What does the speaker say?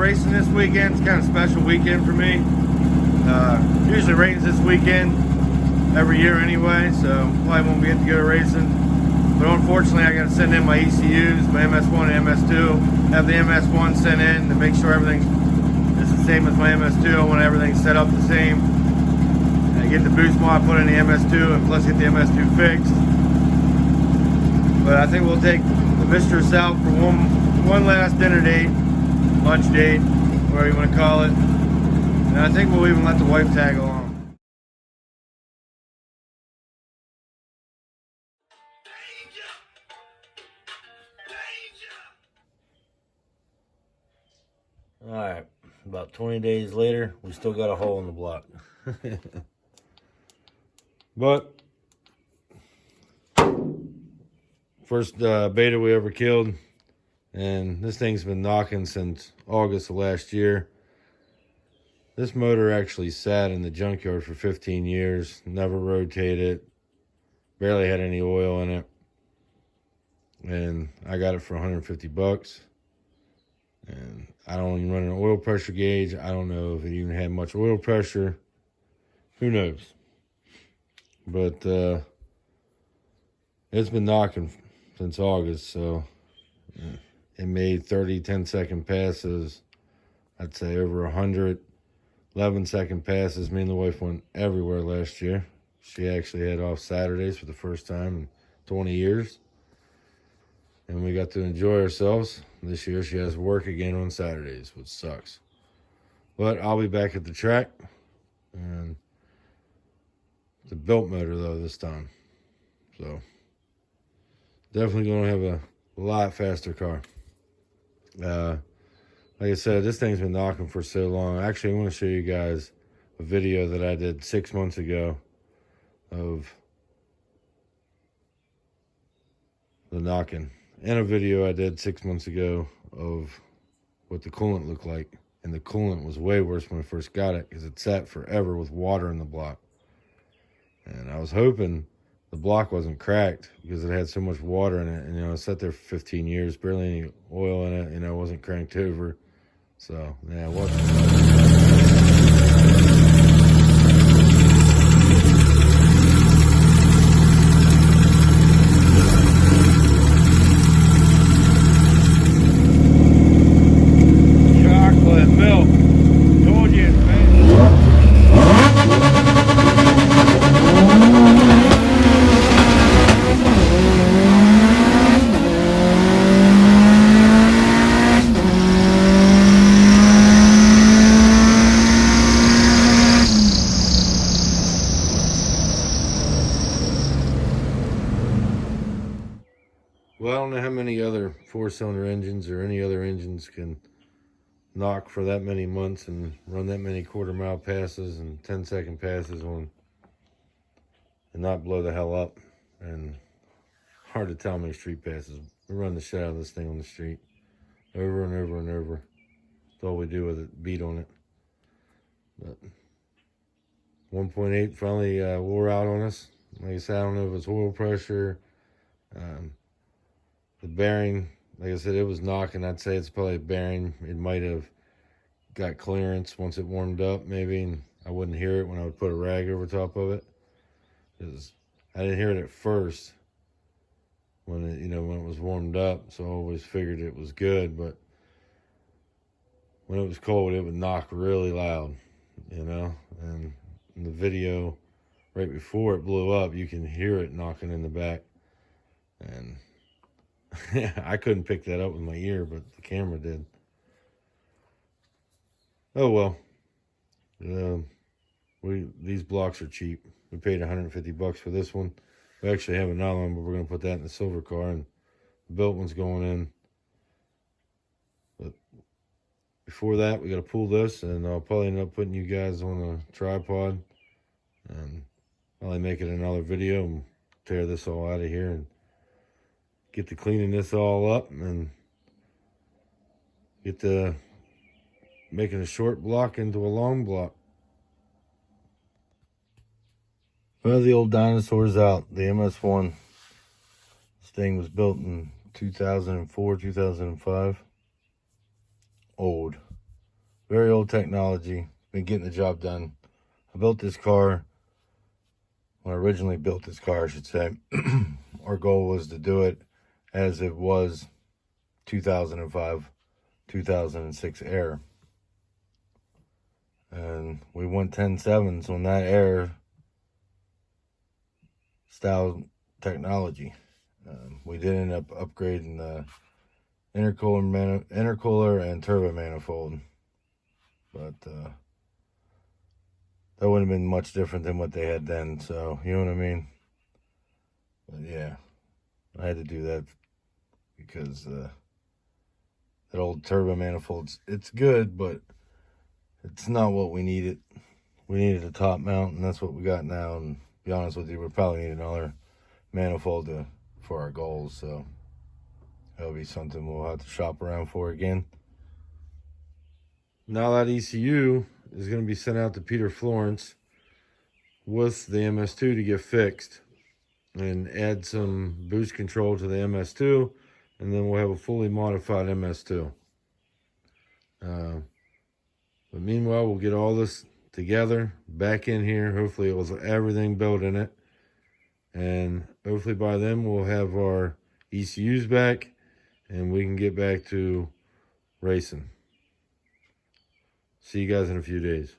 racing this weekend. It's kind of a special weekend for me. Usually rains this weekend every year anyway, so probably won't get to go racing. But unfortunately, I got to send in my ECUs, my MS1 and MS2. Have the MS1 sent in to make sure everything is the same as my MS2. I want everything set up the same. Get the boost mod put in the MS2 and plus get the MS2 fixed. But I think we'll take the Mistress out for one last dinner date, lunch date, whatever you want to call it. And I think we'll even let the wife tag along. All right, about 20 days later, we still got a hole in the block. But first beta we ever killed, and this thing's been knocking since August of last year. This motor actually sat in the junkyard for 15 years, never rotated, barely had any oil in it, and I got it for 150 bucks. And I don't even run an oil pressure gauge. I don't know if it even had much oil pressure. Who knows? But it's been knocking since August, so it made 30 10-second passes. I'd say over 100 11-second passes. Me and the wife went everywhere last year. She actually had off Saturdays for the first time in 20 years. And we got to enjoy ourselves. This year she has work again on Saturdays, which sucks. But I'll be back at the track. And it's a built motor though this time. So definitely going to have a lot faster car. Like I said, this thing's been knocking for so long. Actually, I want to show you guys a video that I did 6 months ago of the knocking. And a video I did 6 months ago of what the coolant looked like. And the coolant was way worse when I first got it because it sat forever with water in the block. And I was hoping the block wasn't cracked because it had so much water in it. And, it sat there for 15 years, barely any oil in it. It wasn't cranked over. So, yeah, it wasn't. Well, I don't know how many other four-cylinder engines or any other engines can knock for that many months and run that many quarter-mile passes and 10-second passes on and not blow the hell up. And hard to tell how many street passes. We run the shit out of this thing on the street over and over and over. That's all we do with it, beat on it. But 1.8 finally wore out on us. Like I said, I don't know if it's oil pressure. The bearing, like I said, it was knocking. I'd say it's probably a bearing. It might have got clearance once it warmed up, maybe, and I wouldn't hear it when I would put a rag over top of it. Because I didn't hear it at first when it, when it was warmed up, so I always figured it was good. But when it was cold, it would knock really loud, And in the video, right before it blew up, you can hear it knocking in the back, and I couldn't pick that up with my ear, but the camera did. Oh well. These blocks are cheap. We paid 150 bucks for this one. We actually have another one, but we're gonna put that in the silver car, and the built one's going in. But before that, we gotta pull this, and I'll probably end up putting you guys on a tripod, and probably make it another video and tear this all out of here and get to cleaning this all up and get to making a short block into a long block. Well, the old dinosaur's out. The MS1. This thing was built in 2004, 2005. Old. very old technology. Been getting the job done. I built this car, when I originally built this car, I should say, our goal was to do it as it was 2005, 2006 Air. And we went 10.7s on that Air style technology. We did end up upgrading the intercooler and turbo manifold, but that wouldn't have been much different than what they had then, so you know what I mean. But yeah, I had to do that because that old turbo manifold, it's good, but it's not what we needed. We needed a top mount, and that's what we got now. And to be honest with you, we probably need another manifold for our goals, so that'll be something we'll have to shop around for again. Now that ECU is going to be sent out to Peter Florence with the MS2 to get fixed and add some boost control to the MS2, and then we'll have a fully modified MS2. But meanwhile, we'll get all this together back in here. Hopefully it was everything built in it, and hopefully by then we'll have our ECUs back and we can get back to racing. See you guys in a few days.